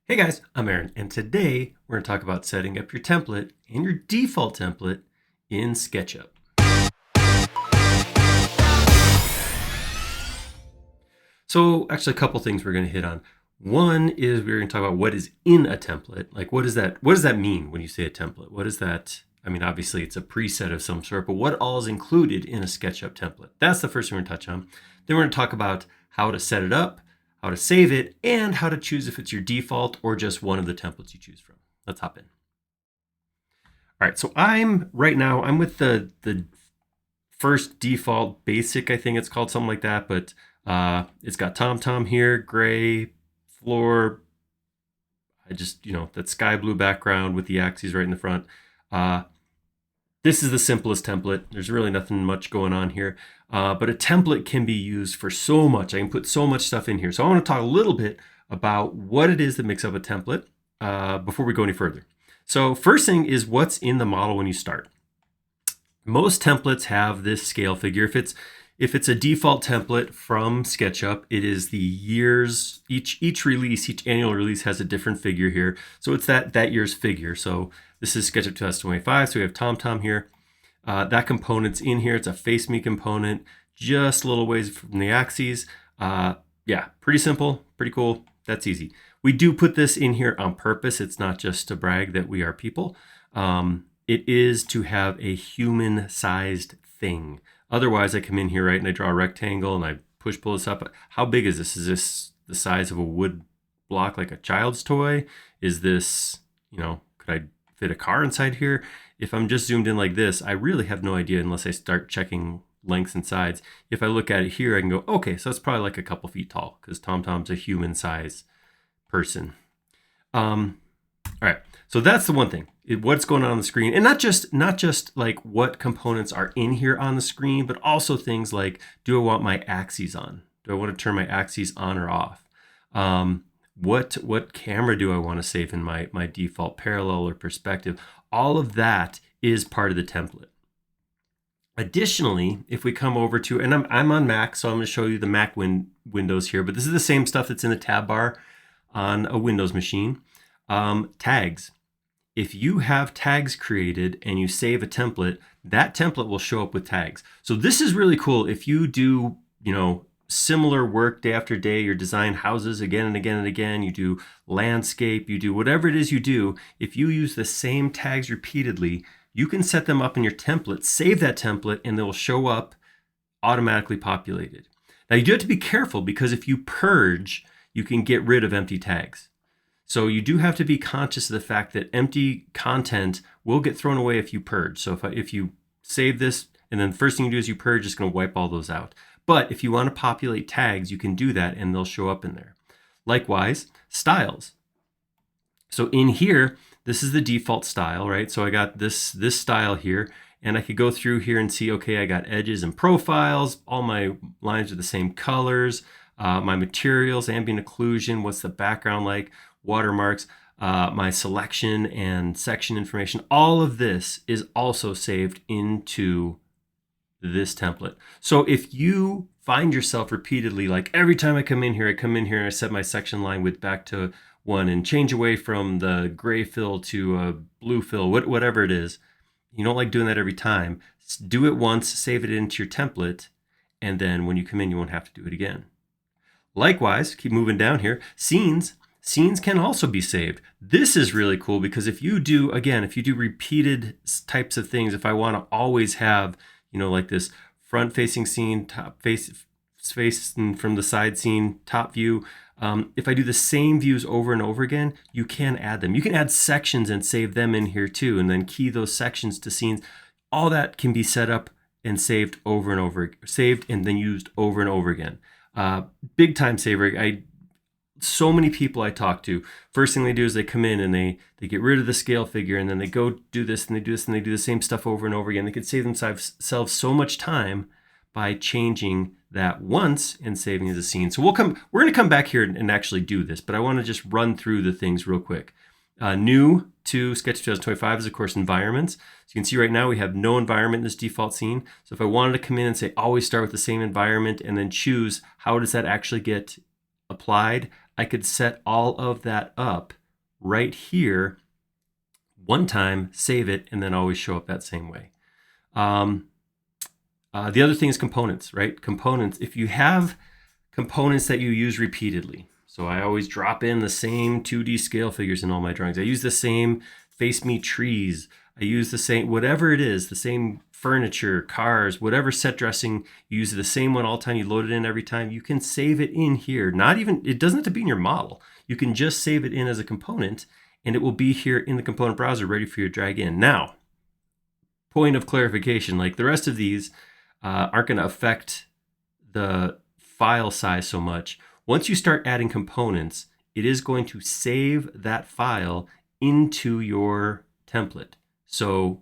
Hey guys, I'm Aaron, and today we're going to talk about setting up your template and your default template in SketchUp. So actually a couple things we're going to hit on. One is we're going to talk about what is in a template. Like what does that mean when you say a template? What is that? I mean, obviously it's a preset of some sort, but what all is included in a SketchUp template? That's the first thing we're going to touch on. Then we're going to talk about how to set it up, how to save it, and how to choose if it's your default or just one of the templates you choose from. Let's hop in. All right, so I'm with the first default basic, I think it's called something like that, but it's got Tom here, gray floor. I just, that sky blue background with the axes right in the front. This is the simplest template. There's really nothing much going on here, but a template can be used for so much. I can put so much stuff in here. So I want to talk a little bit about what it is that makes up a template before we go any further. So first thing is what's in the model when you start. Most templates have this scale figure. If it's a default template from SketchUp, it is the years, each annual release has a different figure here. So it's that year's figure. So this is SketchUp 2025. So we have Tom here. That component's in here. It's a face me component, just a little ways from the axes. Yeah, pretty simple, pretty cool. That's easy. We do put this in here on purpose. It's not just to brag that we are people. It is to have a human-sized thing. Otherwise, I come in here, right, and I draw a rectangle and I pull this up. How big is this? Is this the size of a wood block like a child's toy? Is this, could I fit a car inside here? If I'm just zoomed in like this, I really have no idea unless I start checking lengths and sides. If I look at it here, I can go, okay, so it's probably like a couple feet tall because Tom's a human size person. All right, so that's the one thing. What's going on the screen, and not just like what components are in here on the screen, but also things like, do I want my axes on? Do I want to turn my axes on or off? What camera do I want to save in my default parallel or perspective? All of that is part of the template. Additionally, if we come over to, and I'm on Mac, so I'm going to show you the Mac windows here, but this is the same stuff that's in the tab bar on a Windows machine. Tags. If you have tags created and you save a template, that template will show up with tags. So this is really cool. If you do, similar work day after day, you design houses again and again and again, you do landscape, you do whatever it is you do, if you use the same tags repeatedly, you can set them up in your template, save that template, and they'll show up automatically populated. Now you do have to be careful because if you purge, you can get rid of empty tags. So you do have to be conscious of the fact that empty content will get thrown away if you purge. So if you save this and then the first thing you do is you purge, it's going to wipe all those out. But if you want to populate tags, you can do that and they'll show up in there. Likewise, styles. So in here, this is the default style, right? So I got this style here, and I could go through here and see, okay, I got edges and profiles. All my lines are the same colors. My materials, ambient occlusion, what's the background like, watermarks, my selection and section information. All of this is also saved into this template. So if you find yourself repeatedly, like every time I come in here and I set my section line width back to 1 and change away from the gray fill to a blue fill, whatever it is, you don't like doing that every time. Do it once, save it into your template, and then when you come in, you won't have to do it again. Likewise, keep moving down here, scenes can also be saved. This is really cool because if you do repeated types of things, if I want to always have, like this front facing scene, top face from the side scene, top view, if I do the same views over and over again, you can add them. You can add sections and save them in here too, and then key those sections to scenes. All that can be set up and saved and then used over and over again. Big time saver. So many people I talk to, first thing they do is they come in and they get rid of the scale figure, and then they go do this and they do this and they do the same stuff over and over again. They could save themselves so much time by changing that once and saving as a scene. So we're going to come back here and actually do this, but I want to just run through the things real quick. New to SketchUp 2025 is, of course, environments. So you can see right now we have no environment in this default scene. So if I wanted to come in and say always start with the same environment and then choose how does that actually get applied, I could set all of that up right here one time, save it, and then always show up that same way. The other thing is components, right? Components, if you have components that you use repeatedly, so I always drop in the same 2D scale figures in all my drawings. I use the same face me trees. I use the same, whatever it is, the same furniture, cars, whatever set dressing, you use the same one all the time, you load it in every time. You can save it in here. Not even, it doesn't have to be in your model. You can just save it in as a component and it will be here in the component browser ready for you to drag in. Now, point of clarification, like the rest of these aren't going to affect the file size so much. Once you start adding components, it is going to save that file into your template. So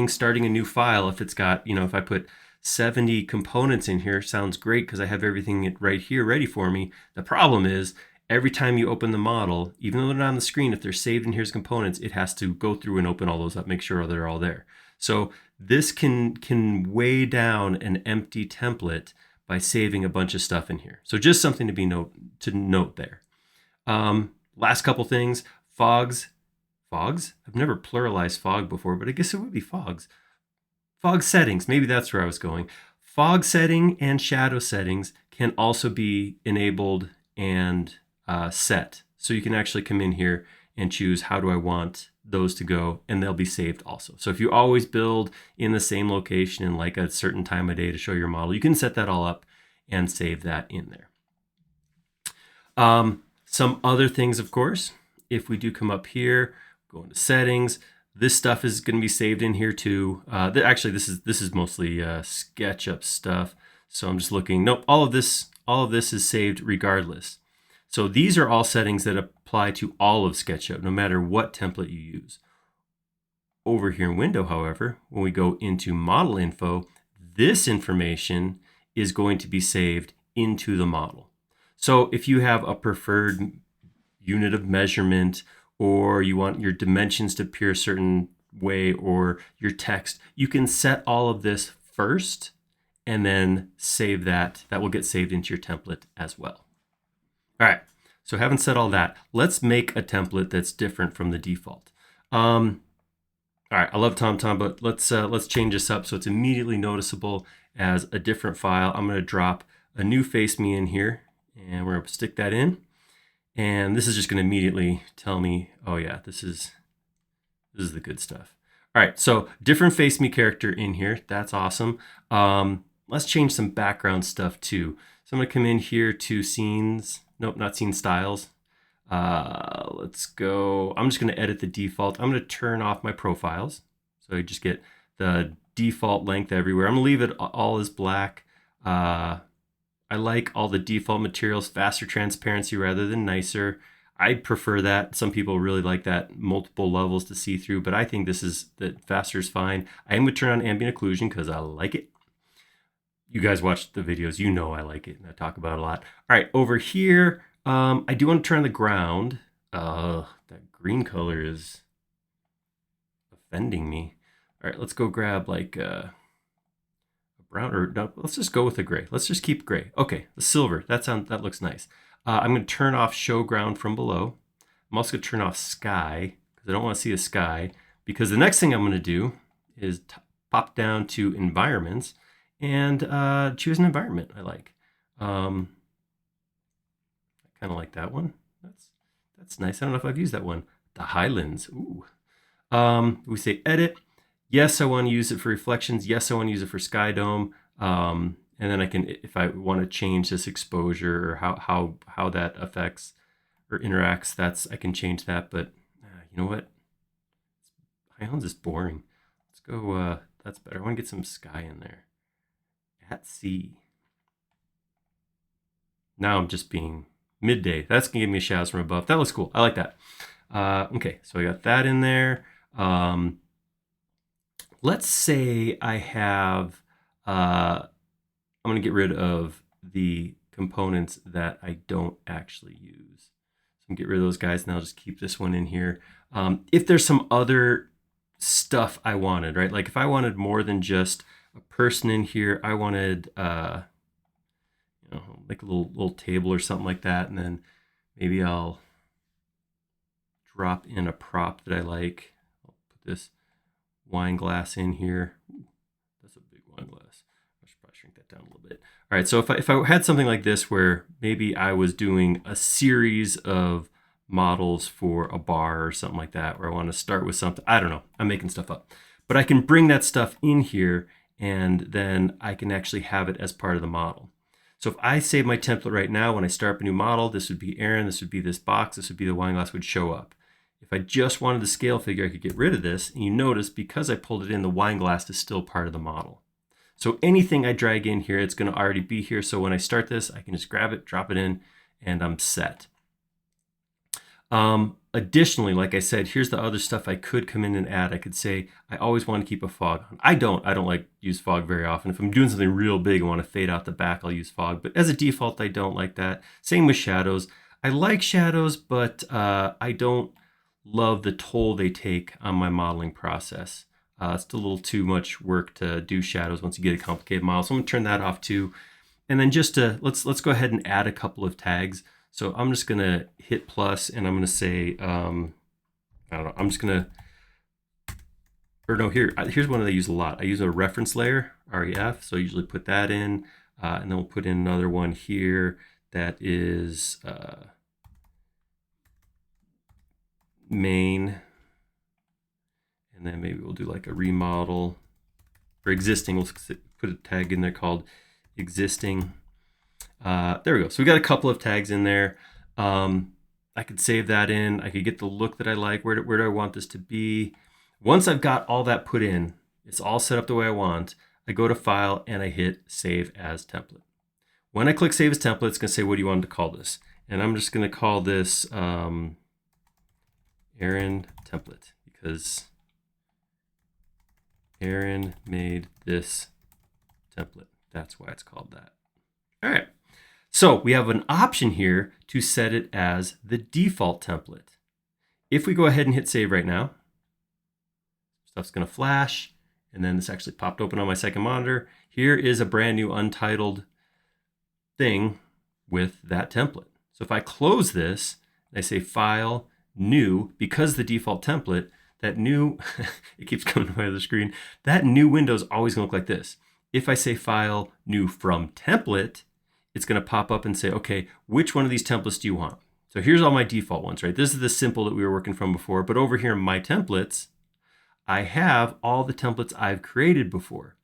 starting a new file, if it's got, if I put 70 components in here, sounds great because I have everything right here ready for me. The problem is every time you open the model, even though they're not on the screen, if they're saved in here as components, it has to go through and open all those up, make sure they're all there. So this can weigh down an empty template by saving a bunch of stuff in here. So just something to note there. Last couple things, fogs. I've never pluralized fog before, but I guess it would be fogs. Fog settings, maybe that's where I was going. Fog setting and shadow settings can also be enabled and set. So you can actually come in here and choose how do I want those to go, and they'll be saved also. So if you always build in the same location in like a certain time of day to show your model, you can set that all up and save that in there. Some other things, of course, if we do come up here, go into settings, this stuff is going to be saved in here too. Actually, this is mostly SketchUp stuff. So I'm just looking. Nope, all of this is saved regardless. So these are all settings that apply to all of SketchUp, no matter what template you use. Over here in Window, however, when we go into Model Info, this information is going to be saved into the model. So if you have a preferred unit of measurement, or you want your dimensions to appear a certain way, or your text, you can set all of this first and then save that. That will get saved into your template as well. All right, so having said all that, let's make a template that's different from the default. All right, I love TomTom, but let's change this up so it's immediately noticeable as a different file. I'm going to drop a new face me in here, and we're going to stick that in. And this is just going to immediately tell me, oh yeah, this is the good stuff. All right, so different face me character in here. That's awesome. Let's change some background stuff too. So I'm going to come in here to scenes. Nope, not scene styles. Let's go. I'm just going to edit the default. I'm going to turn off my profiles. So you just get the default length everywhere. I'm going to leave it all as black. I like all the default materials, faster transparency rather than nicer. I prefer that. Some people really like that, multiple levels to see through, but I think that faster is fine. I am going to turn on ambient occlusion because I like it. You guys watch the videos, you know I like it and I talk about it a lot. All right, over here, I do want to turn on the ground. That green color is offending me. All right, let's go grab like a brown, or no, let's just go with the gray. Let's just keep gray. Okay, the silver, that looks nice. I'm going to turn off show ground from below. I'm also going to turn off sky because I don't want to see the sky, because the next thing I'm going to do is pop down to environments and choose an environment I like. I kind of like that one. That's nice. I don't know if I've used that one. The Highlands. Ooh. We say edit. Yes, I want to use it for reflections. Yes, I want to use it for sky dome. And then I can, if I want to change this exposure or how that affects or interacts, I can change that. But you know what? Highlands is boring. Let's go. That's better. I want to get some sky in there. At sea. Now I'm just being midday. That's gonna give me shadows from above. That looks cool. I like that. Okay, so I got that in there. Let's say I have, I'm gonna get rid of the components that I don't actually use. So I'm gonna get rid of those guys and I'll just keep this one in here. If there's some other stuff I wanted, right? Like if I wanted more than just a person in here, I wanted, like a little table or something like that. And then maybe I'll drop in a prop that I like. I'll put this wine glass in here. That's a big wine glass. I should probably shrink that down a little bit. All right, so if I had something like this where maybe I was doing a series of models for a bar or something like that, where I want to start with something, I don't know, I'm making stuff up. But I can bring that stuff in here and then I can actually have it as part of the model. So if I save my template right now, when I start up a new model, this would be Aaron, this would be this box, this would be the wine glass would show up. If I just wanted the scale figure, I could get rid of this. And you notice because I pulled it in, the wine glass is still part of the model. So anything I drag in here, it's going to already be here. So when I start this, I can just grab it, drop it in, and I'm set. Additionally, like I said, here's the other stuff I could come in and add. I could say, I always want to keep a fog on. I don't like use fog very often. If I'm doing something real big and want to fade out the back, I'll use fog. But as a default, I don't like that. Same with shadows. I like shadows, but I don't love the toll they take on my modeling process. It's a little too much work to do shadows once you get a complicated model. So I'm gonna turn that off too. And then just to, let's go ahead and add a couple of tags. So I'm just gonna hit plus and I'm gonna say, I don't know, I'm just gonna, or no, here's one that I use a lot. I use a reference layer, REF. So I usually put that in, and then we'll put in another one here that is main. And then maybe we'll do like a remodel or existing. We'll put a tag in there called existing. There we go. So we got a couple of tags in there. I could save that in. I could get the look that I like. Where do I want this to be? Once I've got all that put in, it's all set up the way I want. I go to File and I hit Save as Template. When I click Save as Template, it's going to say, what do you want to call this? And I'm just going to call this Aaron Template because Aaron made this template. That's why it's called that. All right. So we have an option here to set it as the default template. If we go ahead and hit save right now, stuff's going to flash. And then this actually popped open on my second monitor. Here is a brand new untitled thing with that template. So if I close this and I say File, New, because the default template, that new, it keeps coming to my other screen, that new window is always going to look like this. If I say File, New from Template, it's going to pop up and say, okay, which one of these templates do you want? So here's all my default ones, right? This is the simple that we were working from before, but over here in My Templates, I have all the templates I've created before.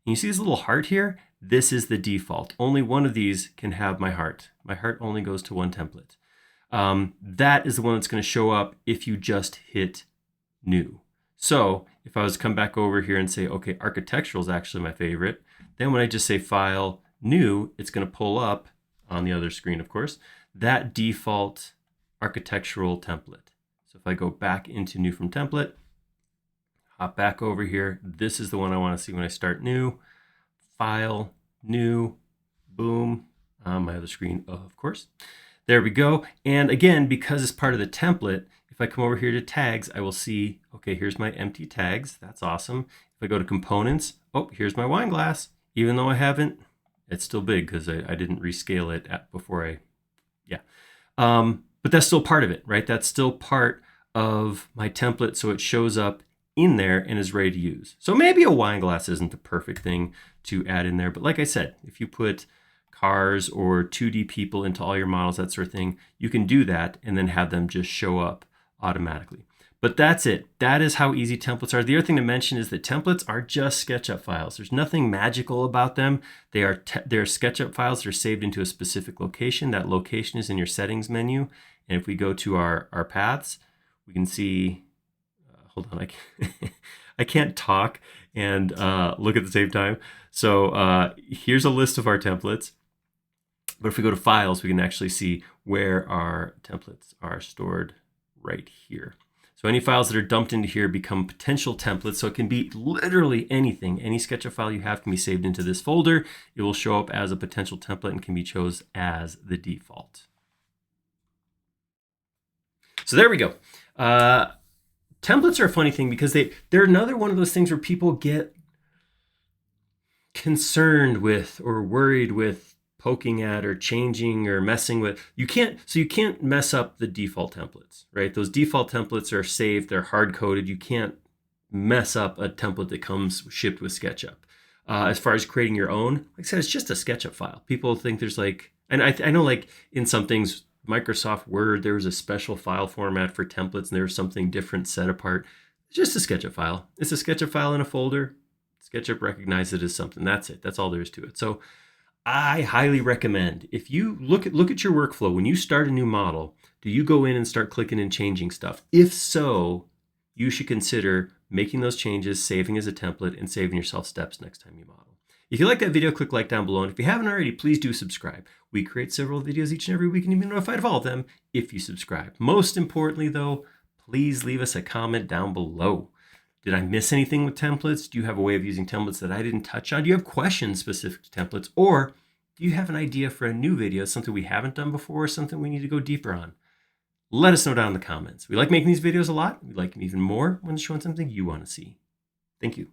And you see this little heart here? This is the default. Only one of these can have my heart. My heart only goes to one template. That is the one that's going to show up if you just hit New. So if I was to come back over here and say, okay, architectural is actually my favorite, then when I just say File, New, it's going to pull up on the other screen, of course, that default architectural template. So if I go back into New from Template, hop back over here, this is the one I want to see when I start new. File, New, boom, on my other screen, of course. There we go. And again, because it's part of the template, if I come over here to tags, I will see, okay, here's my empty tags. That's awesome. If I go to components, oh, here's my wine glass. Even though I haven't, it's still big because I didn't rescale it before I, yeah. But that's still part of it, right? That's still part of my template. So it shows up in there and is ready to use. So maybe a wine glass isn't the perfect thing to add in there. But like I said, if you put cars or 2D people into all your models, that sort of thing, you can do that and then have them just show up automatically. But that's it. That is how easy templates are. The other thing to mention is that templates are just SketchUp files. There's nothing magical about them. They're SketchUp files that are saved into a specific location. That location is in your settings menu. And if we go to our paths, we can see, hold on, I can't talk and look at the same time. So here's a list of our templates. But if we go to files, we can actually see where our templates are stored right here. So any files that are dumped into here become potential templates. So it can be literally anything. Any SketchUp file you have can be saved into this folder. It will show up as a potential template and can be chosen as the default. So there we go. Templates are a funny thing because they're another one of those things where people get concerned with or worried with poking at or changing or messing with. You can't mess up the default templates, right? Those default templates are saved, they're hard coded. You can't mess up a template that comes shipped with SketchUp. As far as creating your own, like I said, it's just a SketchUp file. People think there's like, and I know like in some things, Microsoft Word, there was a special file format for templates and there was something different set apart. It's just a SketchUp file. It's a SketchUp file in a folder. SketchUp recognizes it as something. That's it. That's all there is to it. So I highly recommend, if you look at your workflow, when you start a new model, do you go in and start clicking and changing stuff? If so, you should consider making those changes, saving as a template, and saving yourself steps next time you model. If you like that video, click like down below. And if you haven't already, please do subscribe. We create several videos each and every week, and you'll be notified of all of them if you subscribe. Most importantly, though, please leave us a comment down below. Did I miss anything with templates? Do you have a way of using templates that I didn't touch on? Do you have questions specific to templates? Or do you have an idea for a new video, something we haven't done before, or something we need to go deeper on? Let us know down in the comments. We like making these videos a lot. We like them even more when showing something you want to see. Thank you.